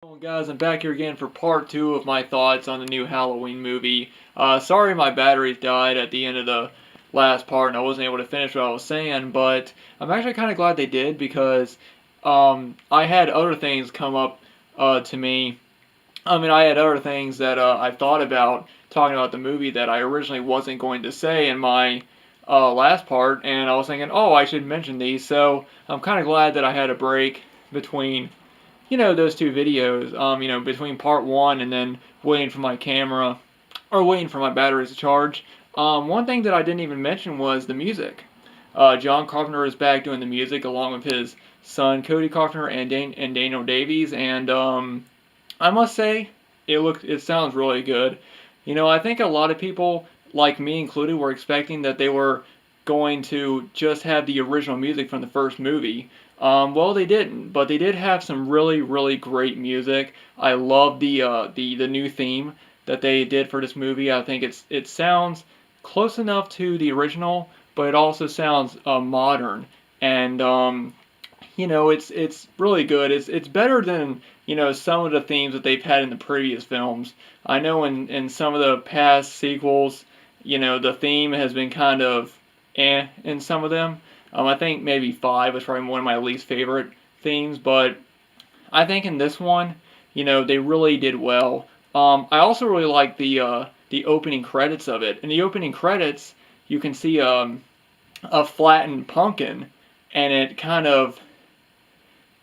Well, guys, I'm back here again for part two of my thoughts on the new Halloween movie. Sorry my batteries died at the end of the last part and I wasn't able to finish what I was saying, but I'm actually kind of glad they did because I had other things come up to me. I had other things that I thought about talking about the movie that I originally wasn't going to say in my last part, and I was thinking, oh, I should mention these, so I'm kind of glad that I had a break between those two videos, between part one and then waiting for my camera or waiting for my batteries to charge. One thing that I didn't even mention was the music. John Carpenter is back doing the music along with his son Cody Carpenter and Daniel Davies, and I must say it sounds really good. I think a lot of people, like me included, were expecting that they were going to just have the original music from the first movie. Well, they didn't, but they did have some really, really great music. I love the new theme that they did for this movie. I think it sounds close enough to the original, but it also sounds modern, and it's really good. It's better than some of the themes that they've had in the previous films. I know in some of the past sequels, the theme has been kind of in some of them. I think maybe five was probably one of my least favorite themes, but I think in this one, they really did well. I also really like the opening credits of it. In the opening credits, you can see a flattened pumpkin, and it kind of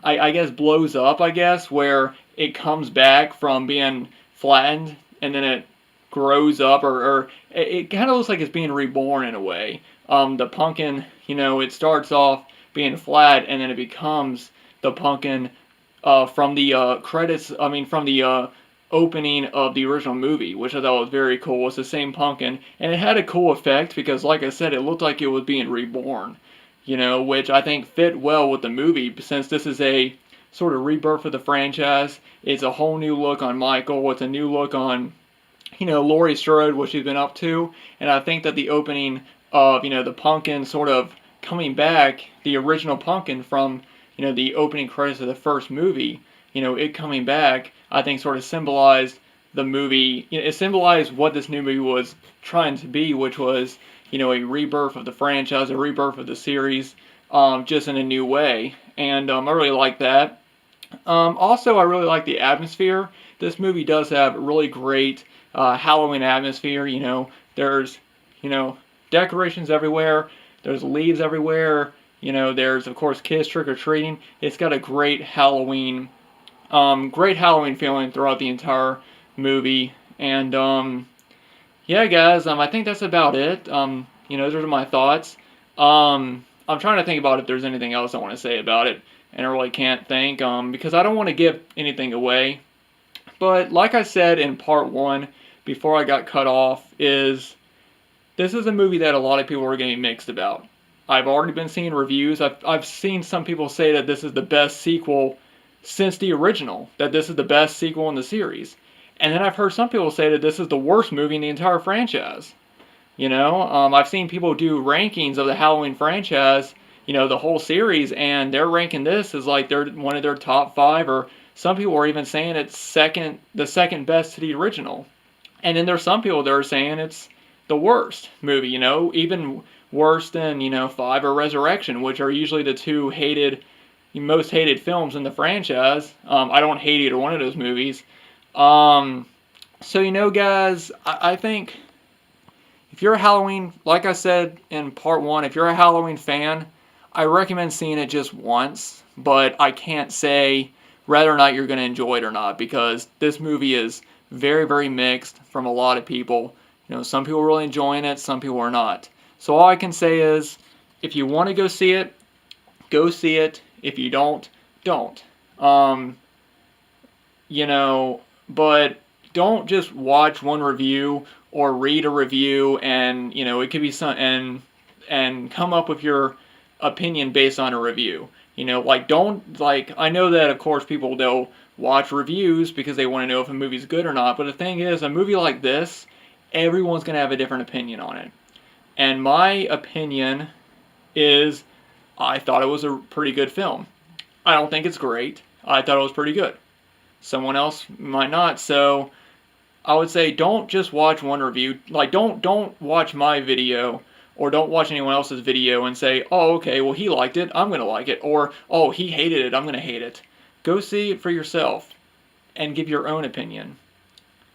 I guess blows up, I guess, where it comes back from being flattened and then it grows up, or it kind of looks like it's being reborn in a way. The pumpkin, it starts off being flat and then it becomes the pumpkin from the credits, from the opening of the original movie, which I thought was very cool. It's the same pumpkin, and it had a cool effect because, like I said, it looked like it was being reborn, which I think fit well with the movie since this is a sort of rebirth of the franchise. It's a whole new look on Michael. It's a new look on, Laurie Strode, what she's been up to, and I think that the opening of, the pumpkin sort of coming back, the original pumpkin from, the opening credits of the first movie, it coming back, I think sort of symbolized the movie. It symbolized what this new movie was trying to be, which was a rebirth of the franchise, a rebirth of the series, just in a new way. And I really like that. Also, I really like the atmosphere. This movie does have really great Halloween atmosphere. There's, decorations everywhere. There's leaves everywhere. There's, of course, kids trick-or-treating. It's got a great Halloween feeling throughout the entire movie. And, yeah, guys, I think that's about it. Those are my thoughts. I'm trying to think about if there's anything else I want to say about it, and I really can't think, because I don't want to give anything away. But like I said in part one, before I got cut off, this is a movie that a lot of people are getting mixed about. I've already been seeing reviews. I've seen some people say that this is the best sequel since the original, that this is the best sequel in the series. And then I've heard some people say that this is the worst movie in the entire franchise. I've seen people do rankings of the Halloween franchise, the whole series, and they're ranking this as like they're one of their top five, or some people are even saying it's the second best to the original. And then there's some people that are saying it's the worst movie, even worse than, Five or Resurrection, which are usually the two most hated films in the franchise. I don't hate either one of those movies. So, guys, I think if you're a Halloween, like I said in part one, if you're a Halloween fan, I recommend seeing it just once, but I can't say whether or not you're going to enjoy it or not, because this movie is very, very mixed from a lot of people. Some people are really enjoying it, some people are not. So all I can say is, if you want to go see it, go see it. If you don't, don't. But don't just watch one review or read a review and, it could be and come up with your opinion based on a review. I know that of course they'll watch reviews because they want to know if a movie's good or not, but the thing is, a movie like this, everyone's going to have a different opinion on it. And my opinion is, I thought it was a pretty good film. I don't think it's great. I thought it was pretty good. someone else might not. So I would say don't just watch one review. Like don't watch my video or don't watch anyone else's video and say, "Oh, okay, well he liked it, I'm going to like it," or "Oh, he hated it, I'm going to hate it." Go see it for yourself and give your own opinion.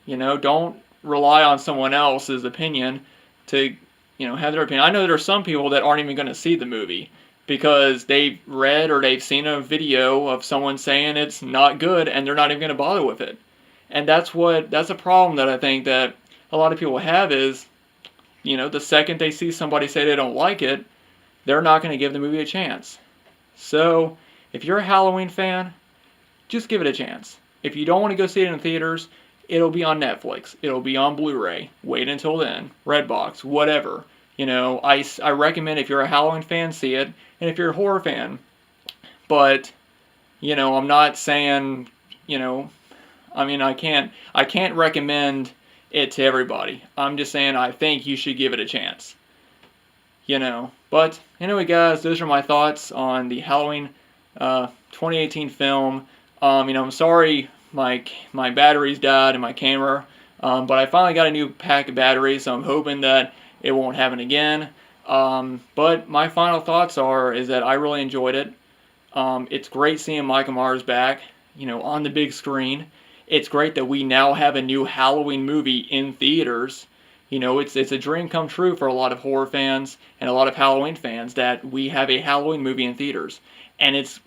Don't rely on someone else's opinion to, have their opinion. I know there are some people that aren't even going to see the movie because they've read or they've seen a video of someone saying it's not good and they're not even going to bother with it. And that's a problem that I think that a lot of people have is, the second they see somebody say they don't like it, they're not going to give the movie a chance. So, if you're a Halloween fan, just give it a chance. If you don't want to go see it in theaters, it'll be on Netflix. It'll be on Blu-ray. Wait until then. Redbox, whatever. I recommend if you're a Halloween fan, see it. And if you're a horror fan, I'm not saying, I can't recommend it to everybody. I'm just saying I think you should give it a chance. But anyway, guys, those are my thoughts on the Halloween 2018 film. I'm sorry my batteries died in my camera, but I finally got a new pack of batteries, so I'm hoping that it won't happen again. But my final thoughts is that I really enjoyed it. It's great seeing Michael Myers back, on the big screen. It's great that we now have a new Halloween movie in theaters. It's a dream come true for a lot of horror fans and a lot of Halloween fans that we have a Halloween movie in theaters. And it's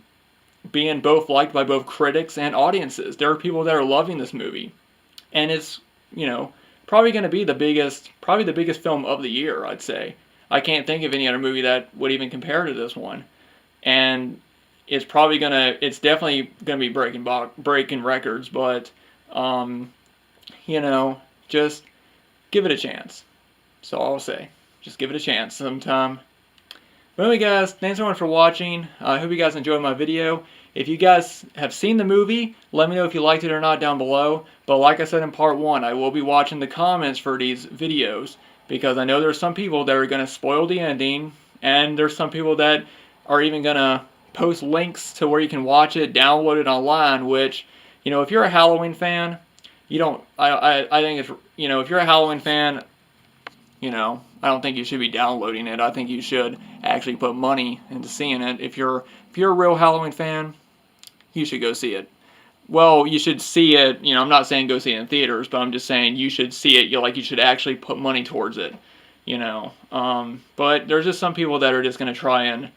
being both liked by both critics and audiences. There are people that are loving this movie. And it's, probably going to be the biggest film of the year, I'd say. I can't think of any other movie that would even compare to this one. And it's definitely going to be breaking records, but, just give it a chance. That's all I'll say. Just give it a chance sometime. But anyway, guys, thanks everyone for watching. I hope you guys enjoyed my video. If you guys have seen the movie, let me know if you liked it or not down below. But like I said in part 1, I will be watching the comments for these videos because I know there's some people that are going to spoil the ending, and there's some people that are even going to post links to where you can watch it, download it online, which, if you're a Halloween fan, I think it's, if you're a Halloween fan, I don't think you should be downloading it. I think you should actually put money into seeing it. If you're a real Halloween fan, you should go see it. Well, you should see it, I'm not saying go see it in theaters, but I'm just saying you should see it, you should actually put money towards it, But there's just some people that are just going to try and,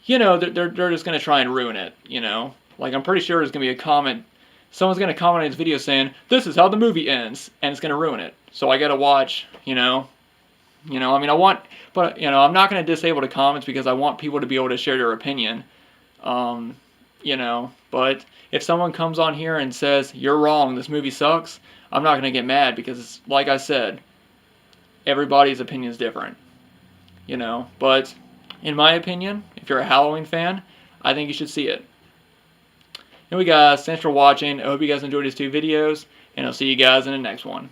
they're just going to try and ruin it, I'm pretty sure there's going to be a comment, someone's going to comment on this video saying, "This is how the movie ends," and it's going to ruin it. So I got to watch, I'm not going to disable the comments because I want people to be able to share their opinion, but if someone comes on here and says, "You're wrong, this movie sucks," I'm not going to get mad because, like I said, everybody's opinion is different, but in my opinion, if you're a Halloween fan, I think you should see it. Anyway, guys, thanks for watching. I hope you guys enjoyed these 2 videos, and I'll see you guys in the next one.